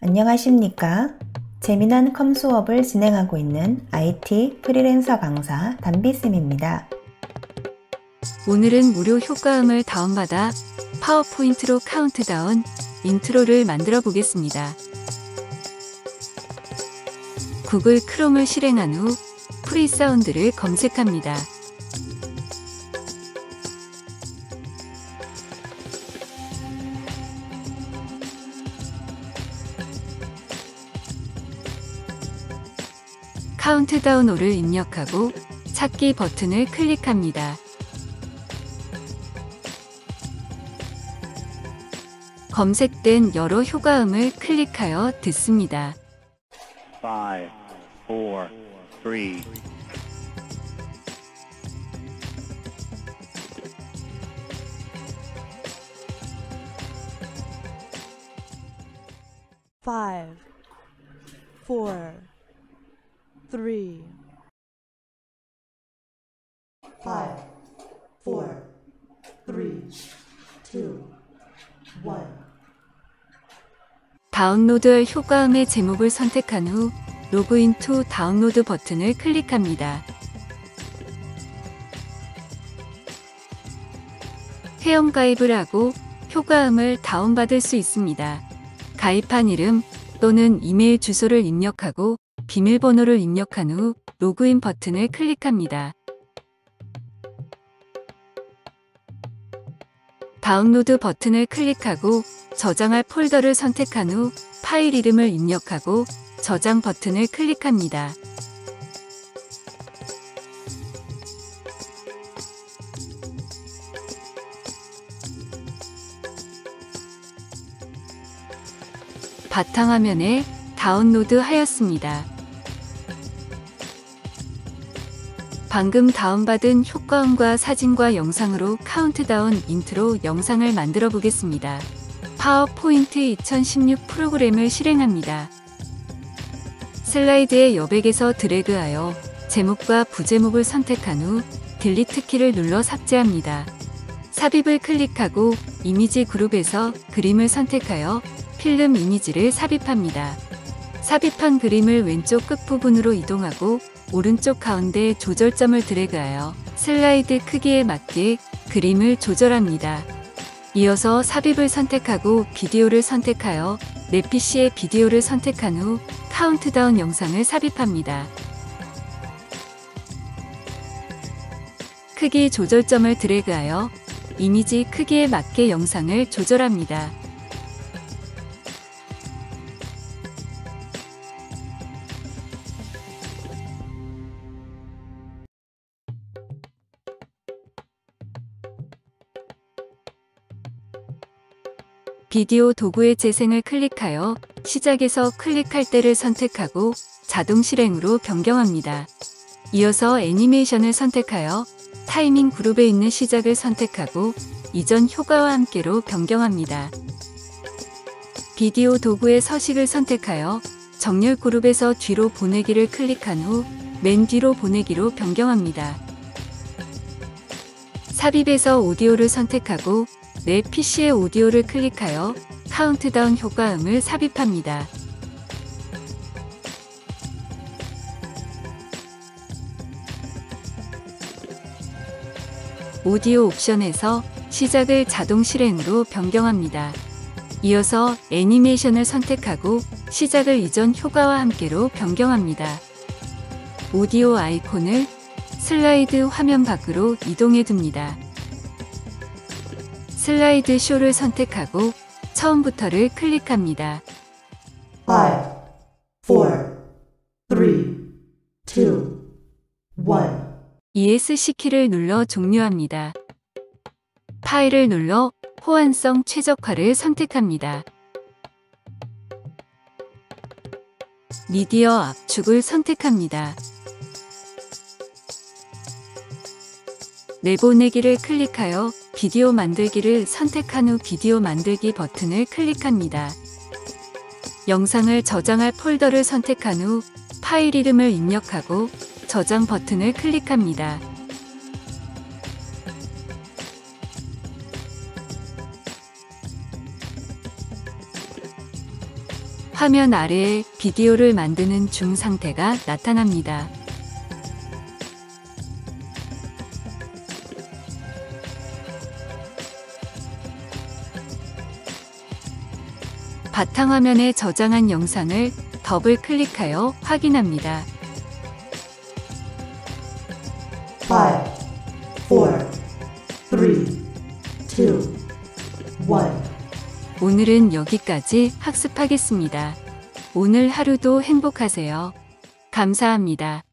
안녕하십니까? 재미난 컴 수업을 진행하고 있는 IT 프리랜서 강사 담비쌤입니다. 오늘은 무료 효과음을 다운받아 파워포인트로 카운트다운 인트로를 만들어 보겠습니다. 구글 크롬을 실행한 후 프리사운드를 검색합니다. 카운트다운호를 입력하고 찾기 버튼을 클릭합니다. 검색된 여러 효과음을 클릭하여 듣습니다. 5, 4, 3. Five, four, three. 5, 4, 3, 2, 1. 다운로드할 효과음의 제목을 선택한 후 로그인 투 다운로드 버튼을 클릭합니다. 회원가입을 하고 효과음을 다운받을 수 있습니다. 가입한 이름 또는 이메일 주소를 입력하고 비밀번호를 입력한 후 로그인 버튼을 클릭합니다. 다운로드 버튼을 클릭하고 저장할 폴더를 선택한 후 파일 이름을 입력하고 저장 버튼을 클릭합니다. 바탕화면에 다운로드 하였습니다. 방금 다운받은 효과음과 사진과 영상으로 카운트다운 인트로 영상을 만들어 보겠습니다. 파워포인트 2016 프로그램을 실행합니다. 슬라이드의 여백에서 드래그하여 제목과 부제목을 선택한 후 딜리트 키를 눌러 삭제합니다. 삽입을 클릭하고 이미지 그룹에서 그림을 선택하여 필름 이미지를 삽입합니다. 삽입한 그림을 왼쪽 끝부분으로 이동하고 오른쪽 가운데 조절점을 드래그하여 슬라이드 크기에 맞게 그림을 조절합니다. 이어서 삽입을 선택하고 비디오를 선택하여 내 PC의 비디오를 선택한 후 카운트다운 영상을 삽입합니다. 크기 조절점을 드래그하여 이미지 크기에 맞게 영상을 조절합니다. 비디오 도구의 재생을 클릭하여 시작에서 클릭할 때를 선택하고 자동 실행으로 변경합니다. 이어서 애니메이션을 선택하여 타이밍 그룹에 있는 시작을 선택하고 이전 효과와 함께로 변경합니다. 비디오 도구의 서식을 선택하여 정렬 그룹에서 뒤로 보내기를 클릭한 후 맨 뒤로 보내기로 변경합니다. 삽입에서 오디오를 선택하고 내 PC의 오디오를 클릭하여 카운트다운 효과음을 삽입합니다. 오디오 옵션에서 시작을 자동 실행으로 변경합니다. 이어서 애니메이션을 선택하고 시작을 이전 효과와 함께로 변경합니다. 오디오 아이콘을 슬라이드 화면 밖으로 이동해 둡니다. 슬라이드 쇼를 선택하고 처음부터를 클릭합니다. 5, 4, 3, 2, 1. ESC 키를 눌러 종료합니다. 파일을 눌러 호환성 최적화를 선택합니다. 미디어 압축을 선택합니다. 내보내기를 클릭하여 비디오 만들기를 선택한 후 비디오 만들기 버튼을 클릭합니다. 영상을 저장할 폴더를 선택한 후 파일 이름을 입력하고 저장 버튼을 클릭합니다. 화면 아래에 비디오를 만드는 중 상태가 나타납니다. 바탕화면에 저장한 영상을 더블 클릭하여 확인합니다. 5, 4, 3, 2, 1. 오늘은 여기까지 학습하겠습니다. 오늘 하루도 행복하세요. 감사합니다.